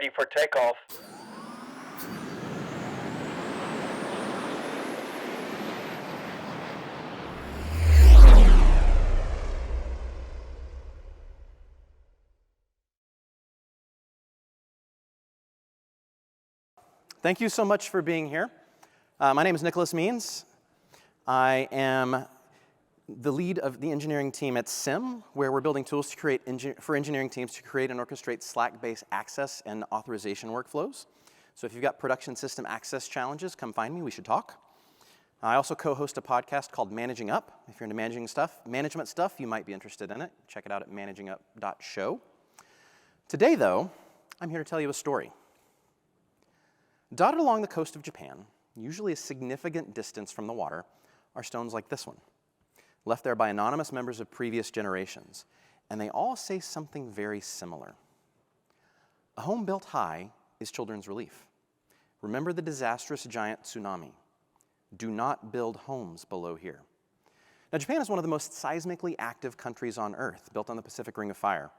ready for takeoff. Thank you so much for being here. My name is Nickolas Means. I am the lead of the engineering team at SIM, where we're building tools to create for engineering teams to create and orchestrate Slack-based access and authorization workflows. So if you've got production system access challenges, come find me, we should talk. I also co-host a podcast called Managing Up. If you're into management stuff, you might be interested in it. Check it out at managingup.show. Today, though, I'm here to tell you a story. Dotted along the coast of Japan, usually a significant distance from the water, are stones like this one, left there by anonymous members of previous generations, and they all say something very similar. A home built high is children's relief. Remember the disastrous giant tsunami. Do not build homes below here. Now, Japan is one of the most seismically active countries on Earth, built on the Pacific Ring of Fire.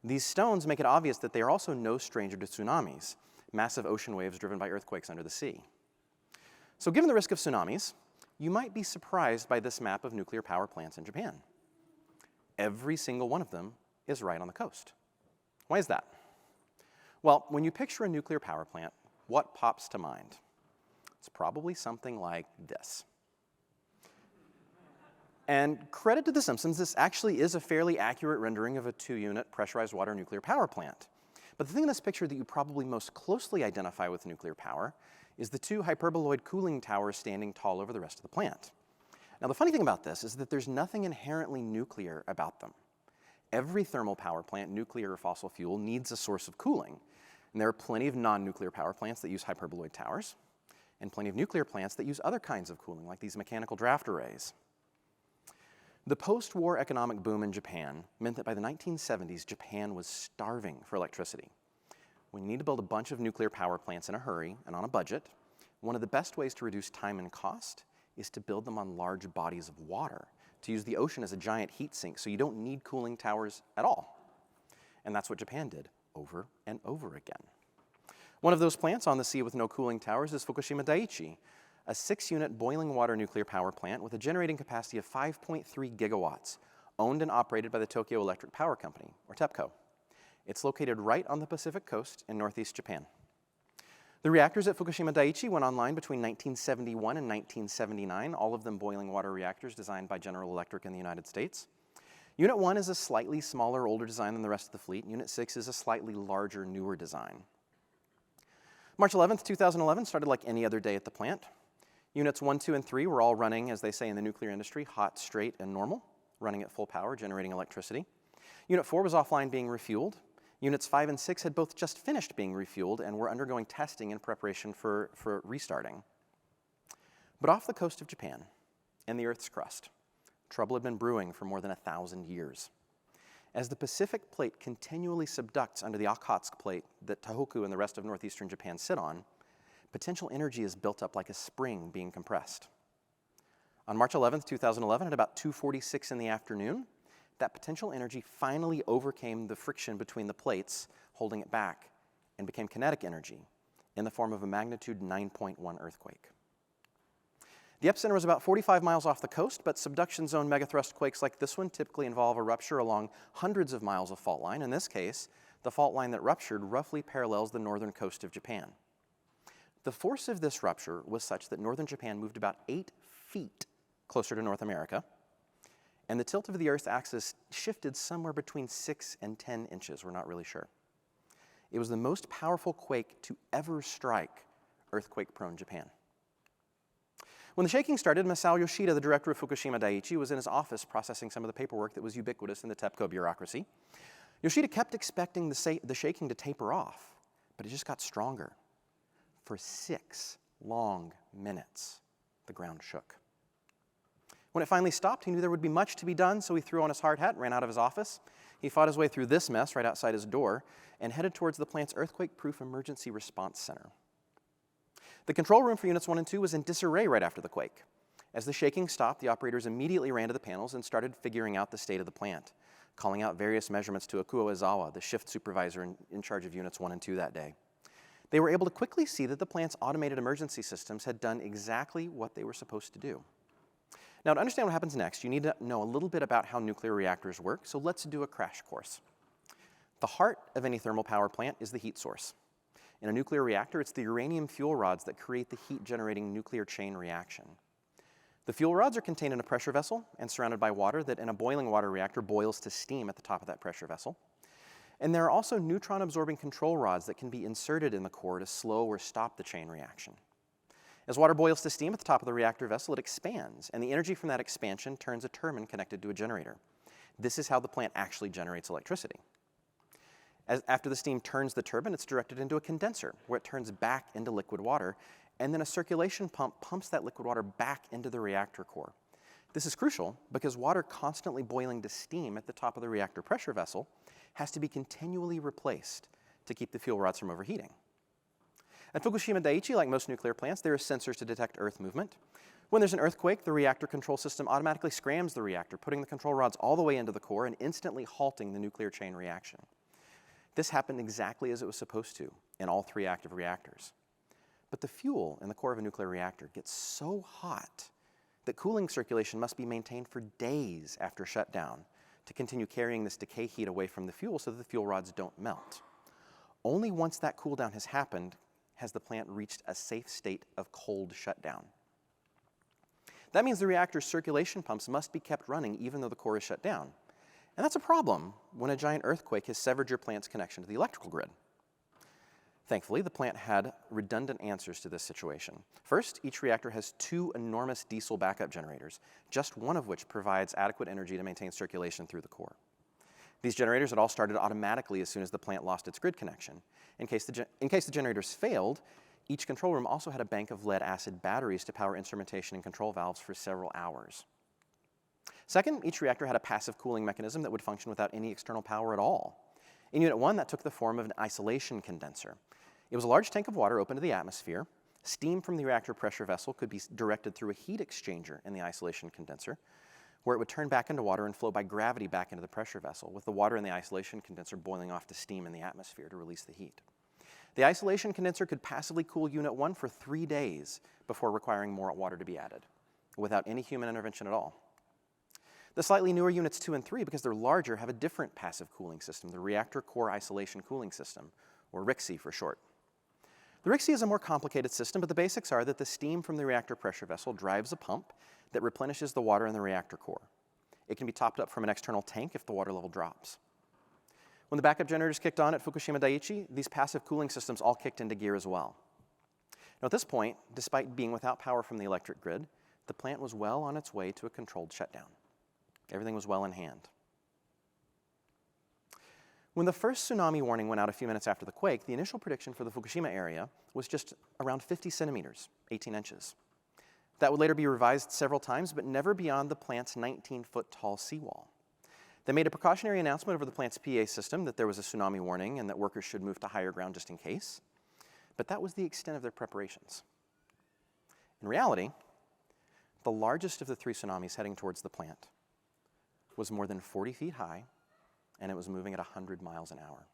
These stones make it obvious that they are also no stranger to tsunamis, massive ocean waves driven by earthquakes under the sea. So given the risk of tsunamis, you might be surprised by this map of nuclear power plants in Japan. Every single one of them is right on the coast. Why is that? Well, when you picture a nuclear power plant, what pops to mind? It's probably something like this. And credit to The Simpsons, this actually is a fairly accurate rendering of a 2-unit pressurized water nuclear power plant. But the thing in this picture that you probably most closely identify with nuclear power is the 2 hyperboloid cooling towers standing tall over the rest of the plant. Now, the funny thing about this is that there's nothing inherently nuclear about them. Every thermal power plant, nuclear or fossil fuel, needs a source of cooling. And there are plenty of non-nuclear power plants that use hyperboloid towers, and plenty of nuclear plants that use other kinds of cooling, like these mechanical draft arrays. The post-war economic boom in Japan meant that by the 1970s, Japan was starving for electricity. When you need to build a bunch of nuclear power plants in a hurry and on a budget, one of the best ways to reduce time and cost is to build them on large bodies of water, to use the ocean as a giant heat sink so you don't need cooling towers at all. And that's what Japan did over and over again. One of those plants on the sea with no cooling towers is Fukushima Daiichi, a 6-unit boiling water nuclear power plant with a generating capacity of 5.3 gigawatts, owned and operated by the Tokyo Electric Power Company, or TEPCO. It's located right on the Pacific coast in northeast Japan. The reactors at Fukushima Daiichi went online between 1971 and 1979, all of them boiling water reactors designed by General Electric in the United States. Unit 1 is a slightly smaller, older design than the rest of the fleet. Unit 6 is a slightly larger, newer design. March 11th, 2011 started like any other day at the plant. Units 1, 2, and 3 were all running, as they say in the nuclear industry, hot, straight, and normal, running at full power, generating electricity. Unit 4 was offline being refueled. Units 5 and 6 had both just finished being refueled and were undergoing testing in preparation for restarting. But off the coast of Japan, in the Earth's crust, trouble had been brewing for more than 1,000 years. As the Pacific plate continually subducts under the Okhotsk plate that Tōhoku and the rest of northeastern Japan sit on, potential energy is built up like a spring being compressed. On March 11th, 2011, at about 2:46 in the afternoon, that potential energy finally overcame the friction between the plates, holding it back, and became kinetic energy in the form of a magnitude 9.1 earthquake. The epicenter was about 45 miles off the coast, but subduction zone megathrust quakes like this one typically involve a rupture along hundreds of miles of fault line. In this case, the fault line that ruptured roughly parallels the northern coast of Japan. The force of this rupture was such that northern Japan moved about 8 feet closer to North America, and the tilt of the Earth's axis shifted somewhere between 6 and 10 inches. We're not really sure. It was the most powerful quake to ever strike earthquake-prone Japan. When the shaking started, Masao Yoshida, the director of Fukushima Daiichi, was in his office processing some of the paperwork that was ubiquitous in the TEPCO bureaucracy. Yoshida kept expecting the shaking to taper off, but it just got stronger. For 6 long minutes, the ground shook. When it finally stopped, he knew there would be much to be done, so he threw on his hard hat and ran out of his office. He fought his way through this mess right outside his door and headed towards the plant's earthquake-proof emergency response center. The control room for Units 1 and 2 was in disarray right after the quake. As the shaking stopped, the operators immediately ran to the panels and started figuring out the state of the plant. calling out various measurements to Akuo Izawa, the shift supervisor in charge of Units 1 and 2 that day. They were able to quickly see that the plant's automated emergency systems had done exactly what they were supposed to do. Now, to understand what happens next, you need to know a little bit about how nuclear reactors work, so let's do a crash course. The heart of any thermal power plant is the heat source. In a nuclear reactor, it's the uranium fuel rods that create the heat-generating nuclear chain reaction. The fuel rods are contained in a pressure vessel and surrounded by water that in a boiling water reactor boils to steam at the top of that pressure vessel. And there are also neutron-absorbing control rods that can be inserted in the core to slow or stop the chain reaction. As water boils to steam at the top of the reactor vessel, it expands, and the energy from that expansion turns a turbine connected to a generator. This is how the plant actually generates electricity. After the steam turns the turbine, it's directed into a condenser, where it turns back into liquid water, and then a circulation pump pumps that liquid water back into the reactor core. This is crucial because water constantly boiling to steam at the top of the reactor pressure vessel has to be continually replaced to keep the fuel rods from overheating. At Fukushima Daiichi, like most nuclear plants, there are sensors to detect earth movement. When there's an earthquake, the reactor control system automatically scrams the reactor, putting the control rods all the way into the core and instantly halting the nuclear chain reaction. This happened exactly as it was supposed to in all 3 active reactors. But the fuel in the core of a nuclear reactor gets so hot that cooling circulation must be maintained for days after shutdown to continue carrying this decay heat away from the fuel so that the fuel rods don't melt. Only once that cool down has happened has the plant reached a safe state of cold shutdown. That means the reactor's circulation pumps must be kept running even though the core is shut down. And that's a problem when a giant earthquake has severed your plant's connection to the electrical grid. Thankfully, the plant had redundant answers to this situation. First, each reactor has 2 enormous diesel backup generators, just one of which provides adequate energy to maintain circulation through the core. These generators had all started automatically as soon as the plant lost its grid connection. In case the generators failed, each control room also had a bank of lead-acid batteries to power instrumentation and control valves for several hours. Second, each reactor had a passive cooling mechanism that would function without any external power at all. In Unit 1, that took the form of an isolation condenser. It was a large tank of water open to the atmosphere. Steam from the reactor pressure vessel could be directed through a heat exchanger in the isolation condenser, where it would turn back into water and flow by gravity back into the pressure vessel, with the water in the isolation condenser boiling off to steam in the atmosphere to release the heat. The isolation condenser could passively cool Unit 1 for 3 days before requiring more water to be added, without any human intervention at all. The slightly newer Units 2 and 3, because they're larger, have a different passive cooling system, the Reactor Core Isolation Cooling System, or RCCI for short. The RCCI is a more complicated system, but the basics are that the steam from the reactor pressure vessel drives a pump that replenishes the water in the reactor core. It can be topped up from an external tank if the water level drops. When the backup generators kicked on at Fukushima Daiichi, these passive cooling systems all kicked into gear as well. Now at this point, despite being without power from the electric grid, the plant was well on its way to a controlled shutdown. Everything was well in hand. When the first tsunami warning went out a few minutes after the quake, the initial prediction for the Fukushima area was just around 50 centimeters, 18 inches. That would later be revised several times, but never beyond the plant's 19-foot-tall seawall. They made a precautionary announcement over the plant's PA system that there was a tsunami warning and that workers should move to higher ground just in case. But that was the extent of their preparations. In reality, the largest of the 3 tsunamis heading towards the plant was more than 40 feet high, and it was moving at 100 miles an hour.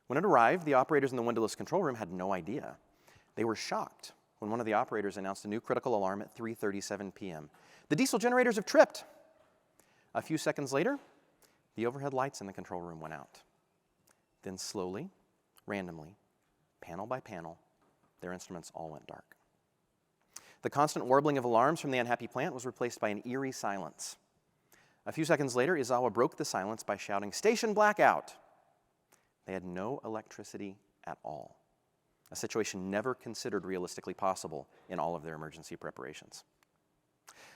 When it arrived, the operators in the windowless control room had no idea. They were shocked when one of the operators announced a new critical alarm at 3:37 p.m. The diesel generators have tripped. A few seconds later, the overhead lights in the control room went out. Then slowly, randomly, panel by panel, their instruments all went dark. The constant warbling of alarms from the unhappy plant was replaced by an eerie silence. A few seconds later, Izawa broke the silence by shouting, "Station blackout!" They had no electricity at all, a situation never considered realistically possible in all of their emergency preparations.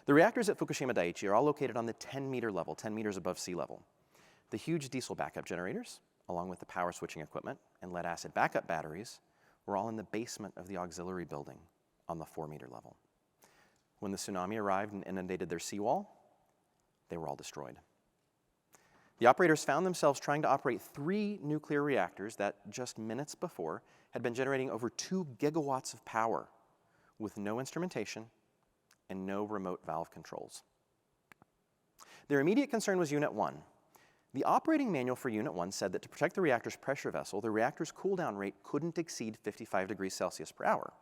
The reactors at Fukushima Daiichi are all located on the 10-meter level, 10 meters above sea level. The huge diesel backup generators, along with the power switching equipment and lead-acid backup batteries, were all in the basement of the auxiliary building on the 4-meter level. When the tsunami arrived and inundated their seawall, they were all destroyed. The operators found themselves trying to operate 3 nuclear reactors that just minutes before had been generating over 2 gigawatts of power with no instrumentation and no remote valve controls. Their immediate concern was Unit 1. The operating manual for Unit 1 said that to protect the reactor's pressure vessel, the reactor's cool-down rate couldn't exceed 55 degrees Celsius per hour.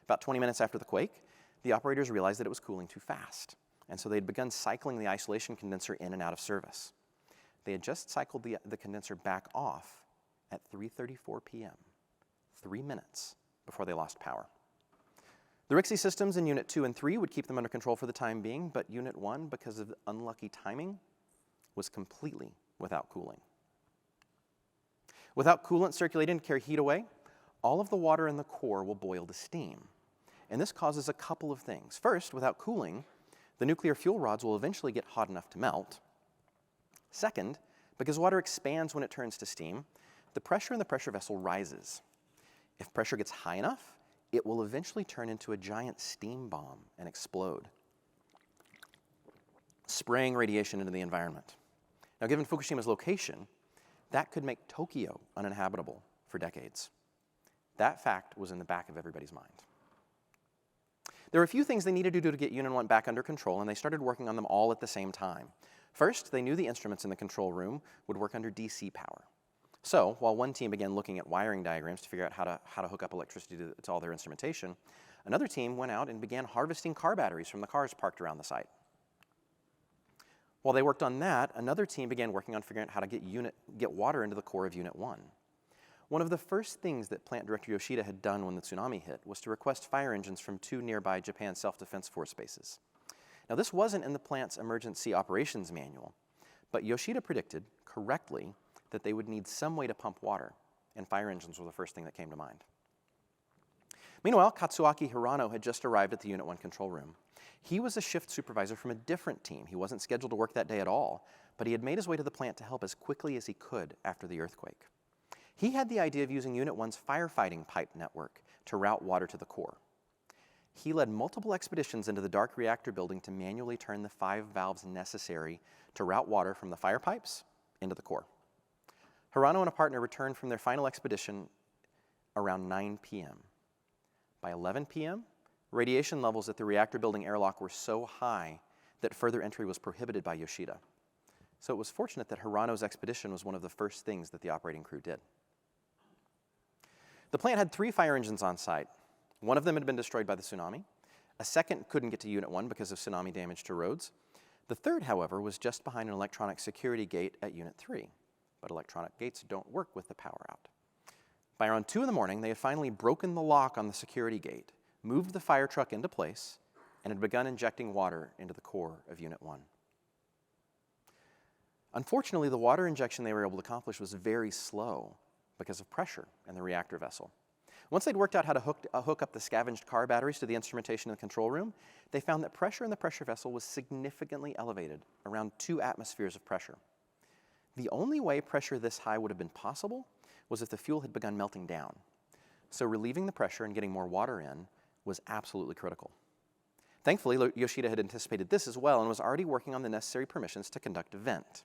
About 20 minutes after the quake, the operators realized that it was cooling too fast, and so they'd begun cycling the isolation condenser in and out of service. They had just cycled the condenser back off at 3:34 p.m., 3 minutes before they lost power. The RIXI systems in Unit 2 and 3 would keep them under control for the time being, but Unit 1, because of unlucky timing, was completely without cooling. Without coolant circulating to carry heat away, all of the water in the core will boil to steam. And this causes a couple of things. First, without cooling, the nuclear fuel rods will eventually get hot enough to melt. Second, because water expands when it turns to steam, the pressure in the pressure vessel rises. If pressure gets high enough, it will eventually turn into a giant steam bomb and explode, spraying radiation into the environment. Now, given Fukushima's location, that could make Tokyo uninhabitable for decades. That fact was in the back of everybody's mind. There were a few things they needed to do to get Unit 1 back under control, and they started working on them all at the same time. First, they knew the instruments in the control room would work under DC power. So, while one team began looking at wiring diagrams to figure out how to hook up electricity to all their instrumentation, another team went out and began harvesting car batteries from the cars parked around the site. While they worked on that, another team began working on figuring out how to get water into the core of Unit 1. One of the first things that Plant Director Yoshida had done when the tsunami hit was to request fire engines from 2 nearby Japan Self-Defense Force bases. Now, this wasn't in the plant's emergency operations manual, but Yoshida predicted, correctly, that they would need some way to pump water, and fire engines were the first thing that came to mind. Meanwhile, Katsuaki Hirano had just arrived at the Unit 1 control room. He was a shift supervisor from a different team. He wasn't scheduled to work that day at all, but he had made his way to the plant to help as quickly as he could after the earthquake. He had the idea of using Unit 1's firefighting pipe network to route water to the core. He led multiple expeditions into the dark reactor building to manually turn the 5 valves necessary to route water from the fire pipes into the core. Hirano and a partner returned from their final expedition around 9 p.m. By 11 p.m., radiation levels at the reactor building airlock were so high that further entry was prohibited by Yoshida. So it was fortunate that Hirano's expedition was one of the first things that the operating crew did. The plant had 3 fire engines on site. One of them had been destroyed by the tsunami. A second couldn't get to Unit 1 because of tsunami damage to roads. The third, however, was just behind an electronic security gate at Unit 3. But electronic gates don't work with the power out. By around 2 in the morning, they had finally broken the lock on the security gate, moved the fire truck into place, and had begun injecting water into the core of Unit 1. Unfortunately, the water injection they were able to accomplish was very slow because of pressure in the reactor vessel. Once they'd worked out how to hook up the scavenged car batteries to the instrumentation in the control room, they found that pressure in the pressure vessel was significantly elevated, around 2 atmospheres of pressure. The only way pressure this high would have been possible was if the fuel had begun melting down. So relieving the pressure and getting more water in was absolutely critical. Thankfully, Yoshida had anticipated this as well and was already working on the necessary permissions to conduct a vent.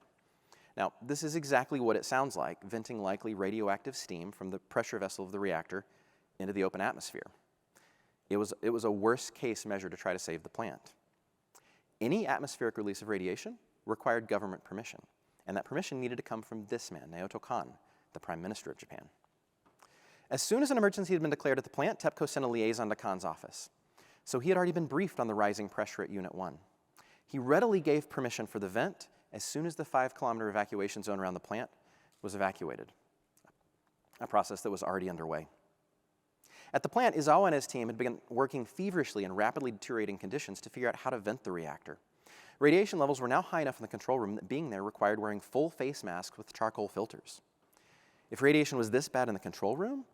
Now, this is exactly what it sounds like, venting likely radioactive steam from the pressure vessel of the reactor into the open atmosphere. It was a worst-case measure to try to save the plant. Any atmospheric release of radiation required government permission, and that permission needed to come from this man, Naoto Kan, the Prime Minister of Japan. As soon as an emergency had been declared at the plant, TEPCO sent a liaison to Kan's office. So he had already been briefed on the rising pressure at Unit 1. He readily gave permission for the vent as soon as the 5-kilometer evacuation zone around the plant was evacuated, a process that was already underway. At the plant, Izawa and his team had begun working feverishly in rapidly deteriorating conditions to figure out how to vent the reactor. Radiation levels were now high enough in the control room that being there required wearing full face masks with charcoal filters. If radiation was this bad in the control room,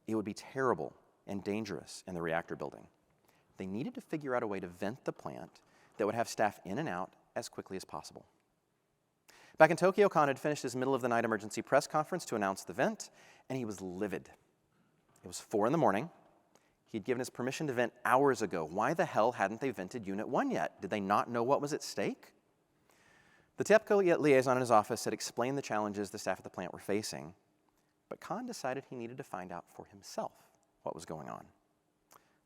it would be terrible and dangerous in the reactor building. They needed to figure out a way to vent the plant that would have staff in and out as quickly as possible. Back in Tokyo, Kan had finished his middle-of-the-night emergency press conference to announce the vent, and he was livid. It was 4 in the morning. He'd given his permission to vent hours ago. Why the hell hadn't they vented Unit 1 yet? Did they not know what was at stake? The TEPCO liaison in his office had explained the challenges the staff at the plant were facing, but Kan decided he needed to find out for himself what was going on.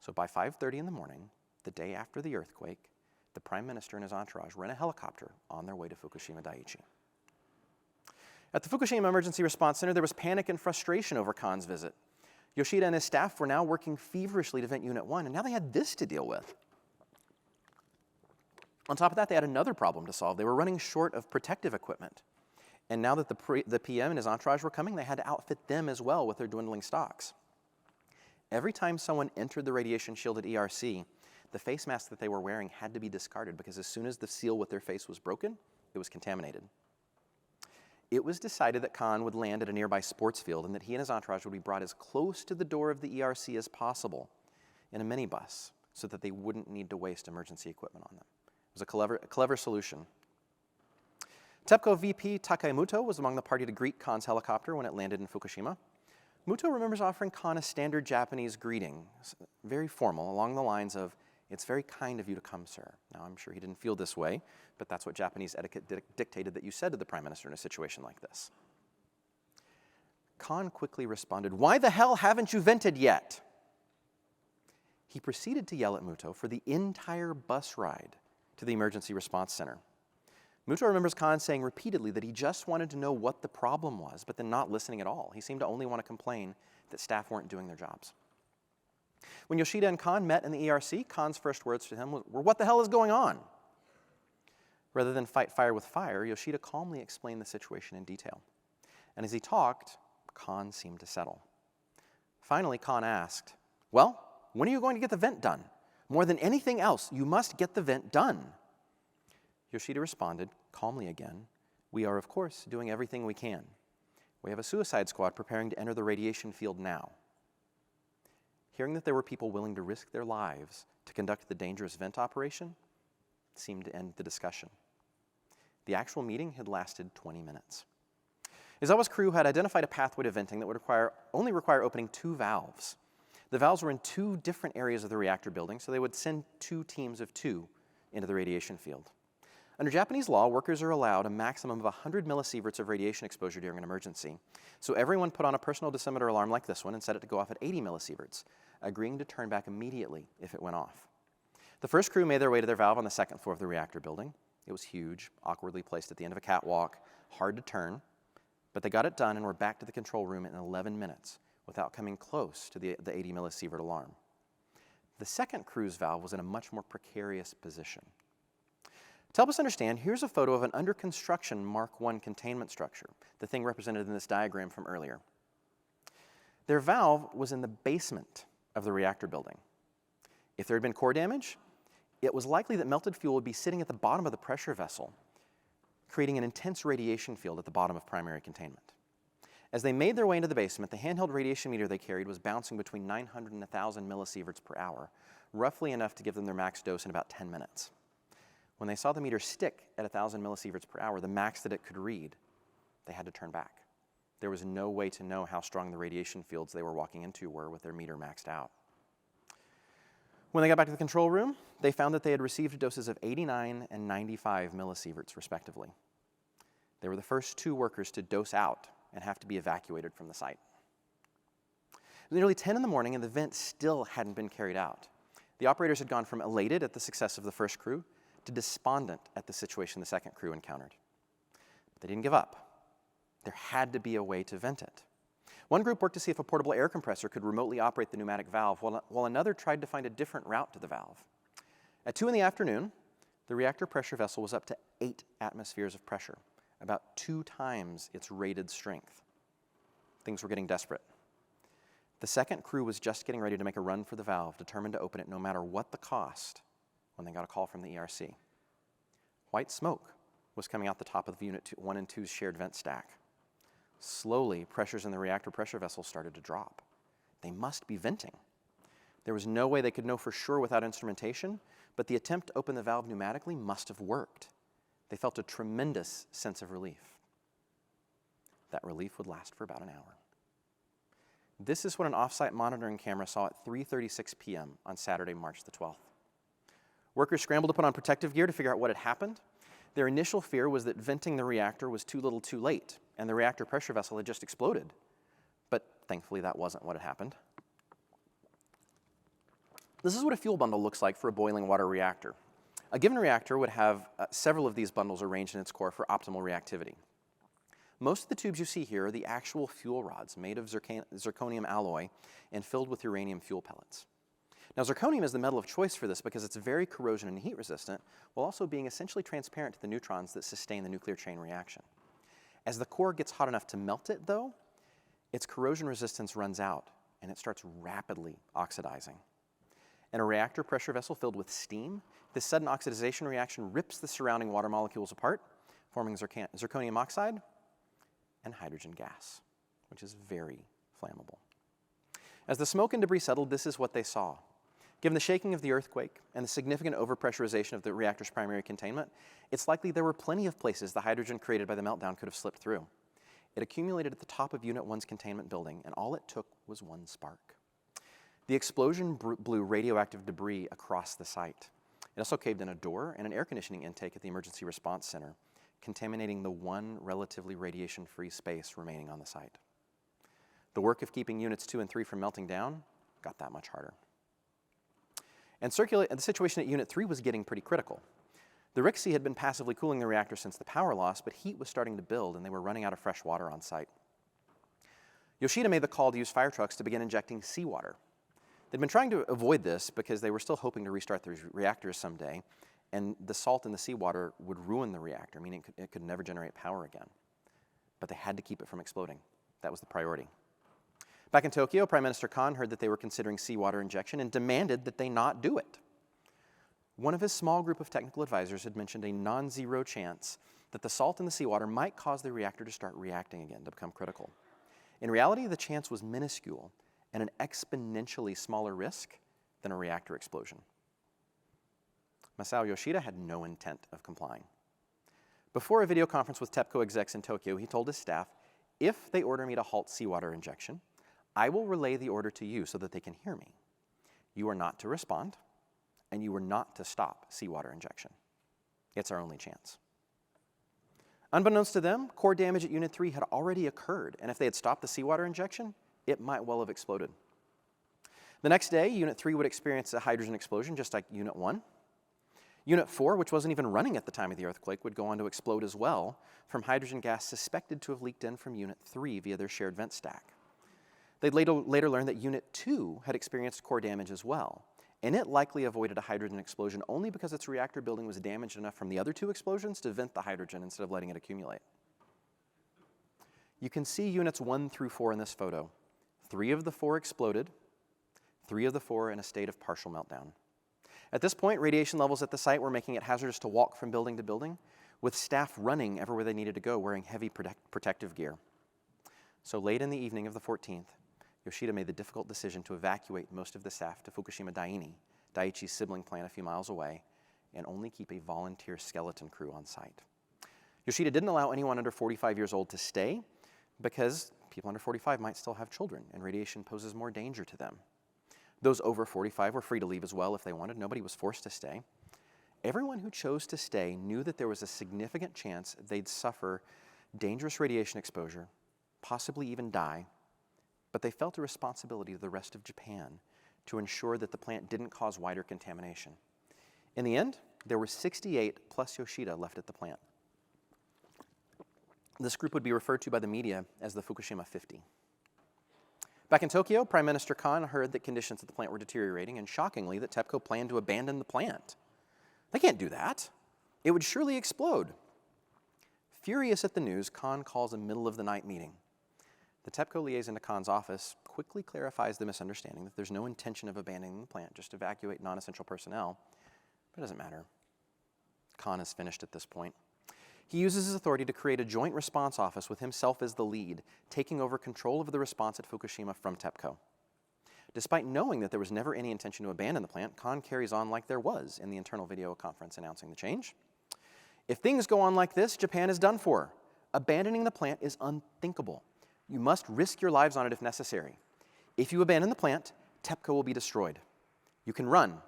So by 5:30 in the morning, the day after the earthquake, the Prime Minister and his entourage were in a helicopter on their way to Fukushima Daiichi. At the Fukushima Emergency Response Center, there was panic and frustration over Khan's visit. Yoshida and his staff were now working feverishly to vent Unit 1, and now they had this to deal with. On top of that, they had another problem to solve. They were running short of protective equipment. And now that the PM and his entourage were coming, they had to outfit them as well with their dwindling stocks. Every time someone entered the radiation-shielded ERC, the face mask that they were wearing had to be discarded because as soon as the seal with their face was broken, it was contaminated. It was decided that Khan would land at a nearby sports field and that he and his entourage would be brought as close to the door of the ERC as possible in a minibus so that they wouldn't need to waste emergency equipment on them. It was a clever solution. TEPCO VP Takemuto was among the party to greet Khan's helicopter when it landed in Fukushima. Muto remembers offering Khan a standard Japanese greeting, very formal, along the lines of, "It's very kind of you to come, sir." Now, I'm sure he didn't feel this way, but that's what Japanese etiquette dictated that you said to the Prime Minister in a situation like this. Khan quickly responded, "Why the hell haven't you vented yet?" He proceeded to yell at Muto for the entire bus ride to the emergency response center. Muto remembers Khan saying repeatedly that he just wanted to know what the problem was, but then not listening at all. He seemed to only want to complain that staff weren't doing their jobs. When Yoshida and Khan met in the ERC, Khan's first words to him were, "What the hell is going on?" Rather than fight fire with fire, Yoshida calmly explained the situation in detail. And as he talked, Khan seemed to settle. Finally, Khan asked, "Well, when are you going to get the vent done? More than anything else, you must get the vent done." Yoshida responded, calmly again, "We are, of course, doing everything we can. We have a suicide squad preparing to enter the radiation field now." Hearing that there were people willing to risk their lives to conduct the dangerous vent operation seemed to end the discussion. The actual meeting had lasted 20 minutes. Izawa's crew had identified a pathway to venting that would only require opening 2 valves. The valves were in 2 different areas of the reactor building, so they would send 2 teams of 2 into the radiation field. Under Japanese law, workers are allowed a maximum of 100 millisieverts of radiation exposure during an emergency. So everyone put on a personal dosimeter alarm like this one and set it to go off at 80 millisieverts, agreeing to turn back immediately if it went off. The first crew made their way to their valve on the 2nd floor of the reactor building. It was huge, awkwardly placed at the end of a catwalk, hard to turn, but they got it done and were back to the control room in 11 minutes without coming close to the 80 millisievert alarm. The second crew's valve was in a much more precarious position. To help us understand, here's a photo of an under construction Mark I containment structure, the thing represented in this diagram from earlier. Their valve was in the basement of the reactor building. If there had been core damage, it was likely that melted fuel would be sitting at the bottom of the pressure vessel, creating an intense radiation field at the bottom of primary containment. As they made their way into the basement, the handheld radiation meter they carried was bouncing between 900 and 1,000 millisieverts per hour, roughly enough to give them their max dose in about 10 minutes. When they saw the meter stick at 1,000 millisieverts per hour, the max that it could read, they had to turn back. There was no way to know how strong the radiation fields they were walking into were with their meter maxed out. When they got back to the control room, they found that they had received doses of 89 and 95 millisieverts, respectively. They were the first 2 workers to dose out and have to be evacuated from the site. It was nearly 10 in the morning and the vent still hadn't been carried out. The operators had gone from elated at the success of the first crew to despondent at the situation the second crew encountered. But they didn't give up. There had to be a way to vent it. One group worked to see if a portable air compressor could remotely operate the pneumatic valve, while another tried to find a different route to the valve. At 2 in the afternoon, the reactor pressure vessel was up to 8 atmospheres of pressure, about 2 times its rated strength. Things were getting desperate. The second crew was just getting ready to make a run for the valve, determined to open it no matter what the cost, when they got a call from the ERC. White smoke was coming out the top of Unit 1 and 2's shared vent stack. Slowly, pressures in the reactor pressure vessel started to drop. They must be venting. There was no way they could know for sure without instrumentation, but the attempt to open the valve pneumatically must have worked. They felt a tremendous sense of relief. That relief would last for about an hour. This is what an off-site monitoring camera saw at 3:36 p.m. on Saturday, March the 12th. Workers scrambled to put on protective gear to figure out what had happened. Their initial fear was that venting the reactor was too little too late, and the reactor pressure vessel had just exploded. But thankfully, that wasn't what had happened. This is what a fuel bundle looks like for a boiling water reactor. A given reactor would have several of these bundles arranged in its core for optimal reactivity. Most of the tubes you see here are the actual fuel rods made of zirconium alloy and filled with uranium fuel pellets. Now, zirconium is the metal of choice for this because it's very corrosion and heat resistant, while also being essentially transparent to the neutrons that sustain the nuclear chain reaction. As the core gets hot enough to melt it, though, its corrosion resistance runs out, and it starts rapidly oxidizing. In a reactor pressure vessel filled with steam, this sudden oxidization reaction rips the surrounding water molecules apart, forming zirconium oxide and hydrogen gas, which is very flammable. As the smoke and debris settled, this is what they saw. Given the shaking of the earthquake and the significant overpressurization of the reactor's primary containment, it's likely there were plenty of places the hydrogen created by the meltdown could have slipped through. It accumulated at the top of Unit 1's containment building, and all it took was one spark. The explosion blew radioactive debris across the site. It also caved in a door and an air conditioning intake at the Emergency Response Center, contaminating the one relatively radiation-free space remaining on the site. The work of keeping Units 2 and 3 from melting down got that much harder. And the situation at Unit 3 was getting pretty critical. The RICC had been passively cooling the reactor since the power loss, but heat was starting to build and they were running out of fresh water on site. Yoshida made the call to use fire trucks to begin injecting seawater. They'd been trying to avoid this because they were still hoping to restart the reactors someday, and the salt in the seawater would ruin the reactor, meaning it could never generate power again. But they had to keep it from exploding. That was the priority. Back in Tokyo, Prime Minister Kan heard that they were considering seawater injection and demanded that they not do it. One of his small group of technical advisors had mentioned a non-zero chance that the salt in the seawater might cause the reactor to start reacting again, to become critical. In reality, the chance was minuscule and an exponentially smaller risk than a reactor explosion. Masao Yoshida had no intent of complying. Before a video conference with TEPCO execs in Tokyo, he told his staff, "If they order me to halt seawater injection, I will relay the order to you so that they can hear me. You are not to respond, and you are not to stop seawater injection. It's our only chance." Unbeknownst to them, core damage at Unit 3 had already occurred, and if they had stopped the seawater injection, it might well have exploded. The next day, Unit 3 would experience a hydrogen explosion just like Unit 1. Unit 4, which wasn't even running at the time of the earthquake, would go on to explode as well from hydrogen gas suspected to have leaked in from Unit 3 via their shared vent stack. They'd later learn that Unit 2 had experienced core damage as well, and it likely avoided a hydrogen explosion only because its reactor building was damaged enough from the other two explosions to vent the hydrogen instead of letting it accumulate. You can see Units 1 through 4 in this photo. 3 of the 4 exploded, 3 of the 4 in a state of partial meltdown. At this point, radiation levels at the site were making it hazardous to walk from building to building, with staff running everywhere they needed to go wearing heavy protective gear. So late in the evening of the 14th, Yoshida made the difficult decision to evacuate most of the staff to Fukushima Daiichi's sibling plant a few miles away, and only keep a volunteer skeleton crew on site. Yoshida didn't allow anyone under 45 years old to stay because people under 45 might still have children, and radiation poses more danger to them. Those over 45 were free to leave as well if they wanted. Nobody was forced to stay. Everyone who chose to stay knew that there was a significant chance they'd suffer dangerous radiation exposure, possibly even die, but they felt a responsibility to the rest of Japan to ensure that the plant didn't cause wider contamination. In the end, there were 68 plus Yoshida left at the plant. This group would be referred to by the media as the Fukushima 50. Back in Tokyo, Prime Minister Kan heard that conditions at the plant were deteriorating, and shockingly, that TEPCO planned to abandon the plant. They can't do that. It would surely explode. Furious at the news, Kan calls a middle-of-the-night meeting. The TEPCO liaison to Kan's office quickly clarifies the misunderstanding that there's no intention of abandoning the plant, just evacuate non-essential personnel. But it doesn't matter. Kan is finished at this point. He uses his authority to create a joint response office with himself as the lead, taking over control of the response at Fukushima from TEPCO. Despite knowing that there was never any intention to abandon the plant, Kan carries on like there was in the internal video conference announcing the change. "If things go on like this, Japan is done for. Abandoning the plant is unthinkable. You must risk your lives on it if necessary. If you abandon the plant, TEPCO will be destroyed. You can run,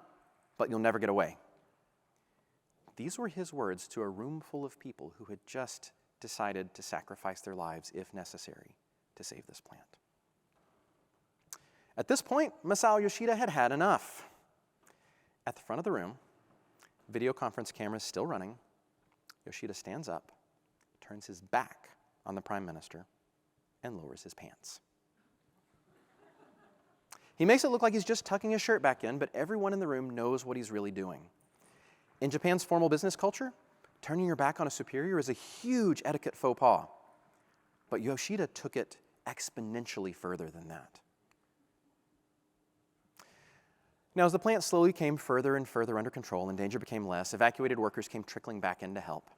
but you'll never get away." These were his words to a room full of people who had just decided to sacrifice their lives, if necessary, to save this plant. At this point, Masao Yoshida had had enough. At the front of the room, video conference cameras still running, Yoshida stands up, turns his back on the Prime Minister, and lowers his pants. He makes it look like he's just tucking his shirt back in, but everyone in the room knows what he's really doing. In Japan's formal business culture, turning your back on a superior is a huge etiquette faux pas. But Yoshida took it exponentially further than that. Now, as the plant slowly came further and further under control and danger became less, evacuated workers came trickling back in to help.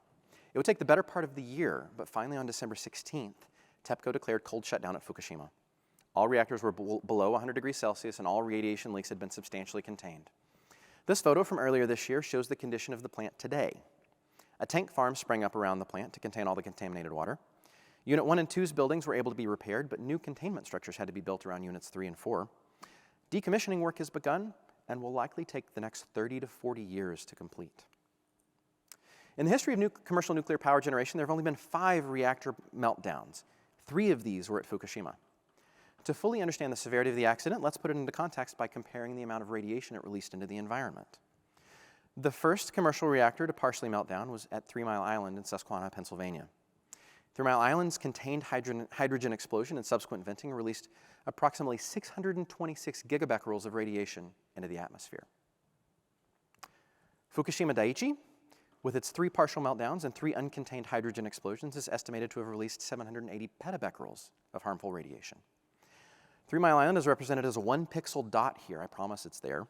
It would take the better part of the year, but finally on December 16th, TEPCO declared cold shutdown at Fukushima. All reactors were below 100 degrees Celsius and all radiation leaks had been substantially contained. This photo from earlier this year shows the condition of the plant today. A tank farm sprang up around the plant to contain all the contaminated water. Unit 1 and 2's buildings were able to be repaired, but new containment structures had to be built around Units 3 and 4. Decommissioning work has begun and will likely take the next 30 to 40 years to complete. In the history of commercial nuclear power generation, there have only been 5 reactor meltdowns. 3 of these were at Fukushima. To fully understand the severity of the accident, let's put it into context by comparing the amount of radiation it released into the environment. The first commercial reactor to partially melt down was at 3 Mile Island in Susquehanna, Pennsylvania. 3 Mile Island's contained hydrogen explosion and subsequent venting released approximately 626 gigabecquerels of radiation into the atmosphere. Fukushima Daiichi, with its 3 partial meltdowns and 3 uncontained hydrogen explosions, is estimated to have released 780 petabecquerels of harmful radiation. 3 Mile Island is represented as a 1-pixel dot here. I promise it's there.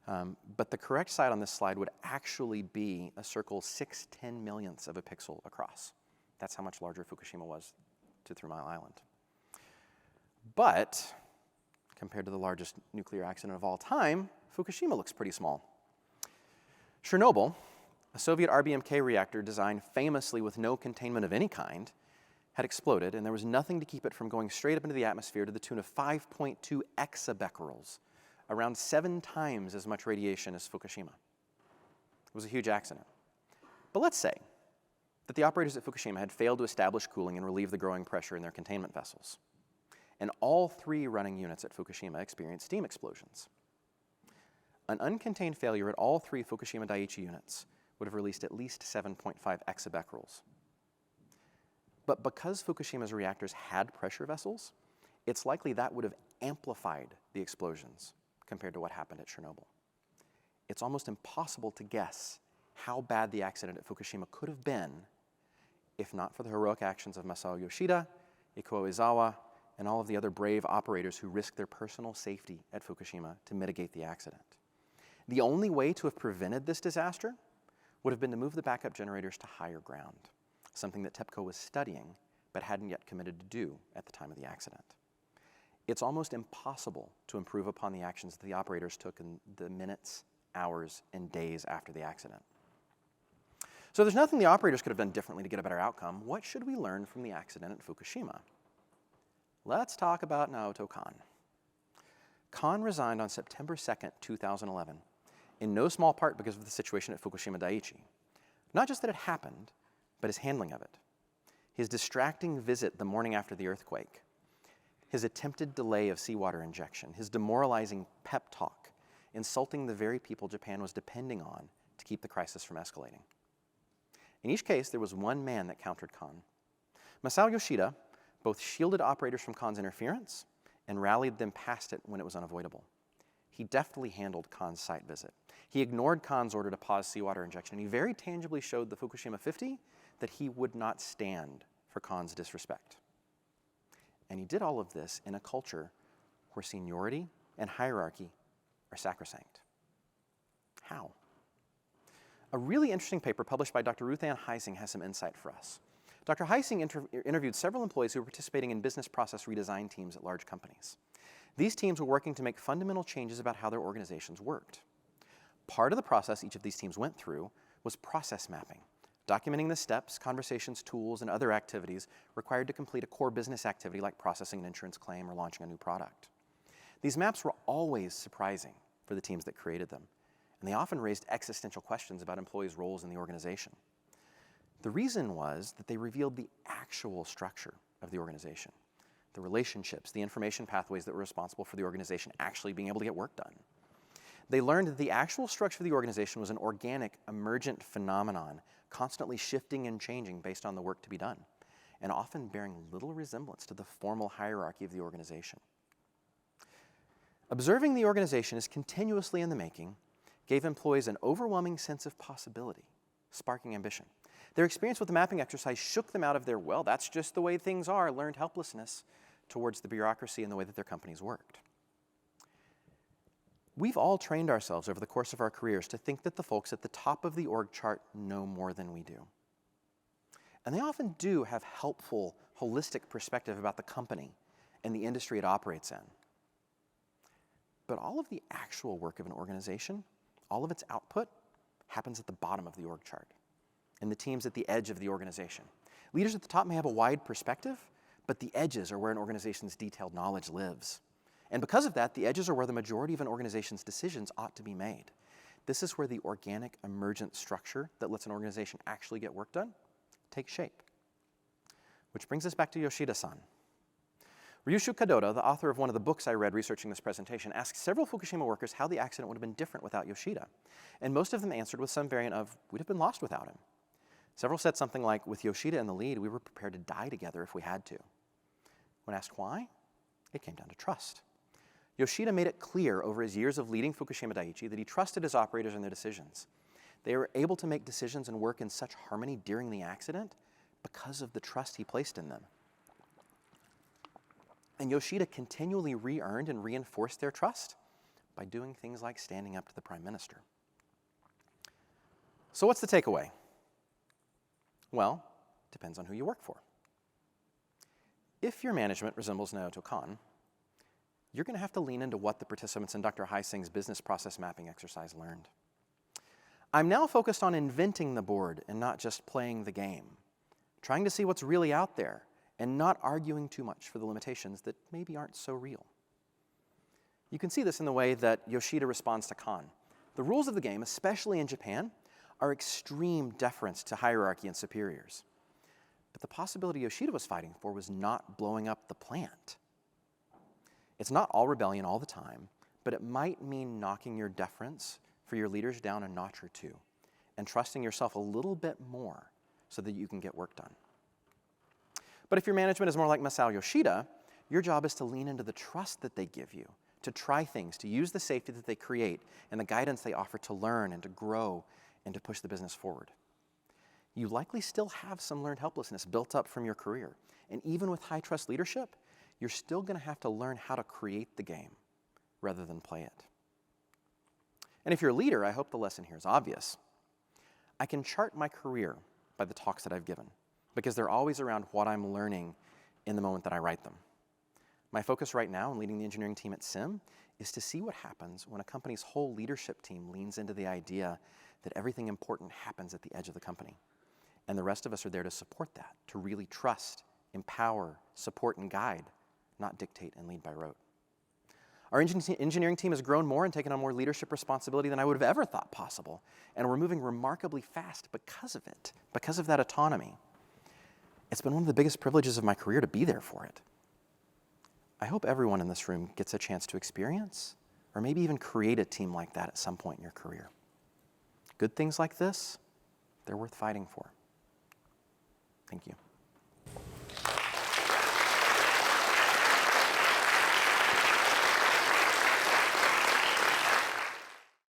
But the correct side on this slide would actually be a circle 6/10 of a pixel across. That's how much larger Fukushima was to 3 Mile Island. But compared to the largest nuclear accident of all time, Fukushima looks pretty small. Chernobyl, a Soviet RBMK reactor designed famously with no containment of any kind, had exploded, and there was nothing to keep it from going straight up into the atmosphere to the tune of 5.2 exabecquerels, around 7 times as much radiation as Fukushima. It was a huge accident. But let's say that the operators at Fukushima had failed to establish cooling and relieve the growing pressure in their containment vessels. And all 3 running units at Fukushima experienced steam explosions. An uncontained failure at all 3 Fukushima Daiichi units would have released at least 7.5 exabecquerels. But because Fukushima's reactors had pressure vessels, it's likely that would have amplified the explosions compared to what happened at Chernobyl. It's almost impossible to guess how bad the accident at Fukushima could have been if not for the heroic actions of Masao Yoshida, Ikuo Izawa, and all of the other brave operators who risked their personal safety at Fukushima to mitigate the accident. The only way to have prevented this disaster would have been to move the backup generators to higher ground, something that TEPCO was studying but hadn't yet committed to do at the time of the accident. It's almost impossible to improve upon the actions that the operators took in the minutes, hours, and days after the accident. So there's nothing the operators could have done differently to get a better outcome. What should we learn from the accident at Fukushima? Let's talk about Naoto Kan. Kan resigned on September 2nd, 2011, in no small part because of the situation at Fukushima Daiichi. Not just that it happened, but his handling of it. His distracting visit the morning after the earthquake, his attempted delay of seawater injection, his demoralizing pep talk, insulting the very people Japan was depending on to keep the crisis from escalating. In each case, there was one man that countered Kan. Masao Yoshida both shielded operators from Kan's interference and rallied them past it when it was unavoidable. He deftly handled Kan's site visit. He ignored Kan's order to pause seawater injection, and he very tangibly showed the Fukushima 50 that he would not stand for Kan's disrespect. And he did all of this in a culture where seniority and hierarchy are sacrosanct. How? A really interesting paper published by Dr. Ruth Ann Heising has some insight for us. Dr. Heising interviewed several employees who were participating in business process redesign teams at large companies. These teams were working to make fundamental changes about how their organizations worked. Part of the process each of these teams went through was process mapping, documenting the steps, conversations, tools, and other activities required to complete a core business activity like processing an insurance claim or launching a new product. These maps were always surprising for the teams that created them, and they often raised existential questions about employees' roles in the organization. The reason was that they revealed the actual structure of the organization, the relationships, the information pathways that were responsible for the organization actually being able to get work done. They learned that the actual structure of the organization was an organic, emergent phenomenon, constantly shifting and changing based on the work to be done, and often bearing little resemblance to the formal hierarchy of the organization. Observing the organization as continuously in the making gave employees an overwhelming sense of possibility, sparking ambition. Their experience with the mapping exercise shook them out of their, well, that's just the way things are, learned helplessness towards the bureaucracy and the way that their companies worked. We've all trained ourselves over the course of our careers to think that the folks at the top of the org chart know more than we do. And they often do have helpful, holistic perspective about the company and the industry it operates in. But all of the actual work of an organization, all of its output, happens at the bottom of the org chart, in the teams at the edge of the organization. Leaders at the top may have a wide perspective, but the edges are where an organization's detailed knowledge lives. And because of that, the edges are where the majority of an organization's decisions ought to be made. This is where the organic, emergent structure that lets an organization actually get work done takes shape. Which brings us back to Yoshida-san. Ryushu Kadoda, the author of one of the books I read researching this presentation, asked several Fukushima workers how the accident would have been different without Yoshida. And most of them answered with some variant of, we'd have been lost without him. Several said something like, with Yoshida in the lead, we were prepared to die together if we had to. When asked why, it came down to trust. Yoshida made it clear over his years of leading Fukushima Daiichi that he trusted his operators and their decisions. They were able to make decisions and work in such harmony during the accident because of the trust he placed in them. And Yoshida continually re-earned and reinforced their trust by doing things like standing up to the Prime Minister. So what's the takeaway? Well, depends on who you work for. If your management resembles Naoto Kan, you're going to have to lean into what the participants in Dr. Haising's business process mapping exercise learned. I'm now focused on inventing the board and not just playing the game, trying to see what's really out there and not arguing too much for the limitations that maybe aren't so real. You can see this in the way that Yoshida responds to Kan. The rules of the game, especially in Japan, are extreme deference to hierarchy and superiors. But the possibility Yoshida was fighting for was not blowing up the plant. It's not all rebellion all the time, but it might mean knocking your deference for your leaders down a notch or two and trusting yourself a little bit more so that you can get work done. But if your management is more like Masao Yoshida, your job is to lean into the trust that they give you, to try things, to use the safety that they create and the guidance they offer to learn and to grow and to push the business forward. You likely still have some learned helplessness built up from your career. And even with high trust leadership, you're still going to have to learn how to create the game rather than play it. And if you're a leader, I hope the lesson here is obvious. I can chart my career by the talks that I've given because they're always around what I'm learning in the moment that I write them. My focus right now in leading the engineering team at SIM is to see what happens when a company's whole leadership team leans into the idea that everything important happens at the edge of the company. And the rest of us are there to support that, to really trust, empower, support, and guide, not dictate and lead by rote. Our engineering team has grown more and taken on more leadership responsibility than I would have ever thought possible, and we're moving remarkably fast because of it, because of that autonomy. It's been one of the biggest privileges of my career to be there for it. I hope everyone in this room gets a chance to experience, or maybe even create a team like that at some point in your career. Good things like this, they're worth fighting for. Thank you.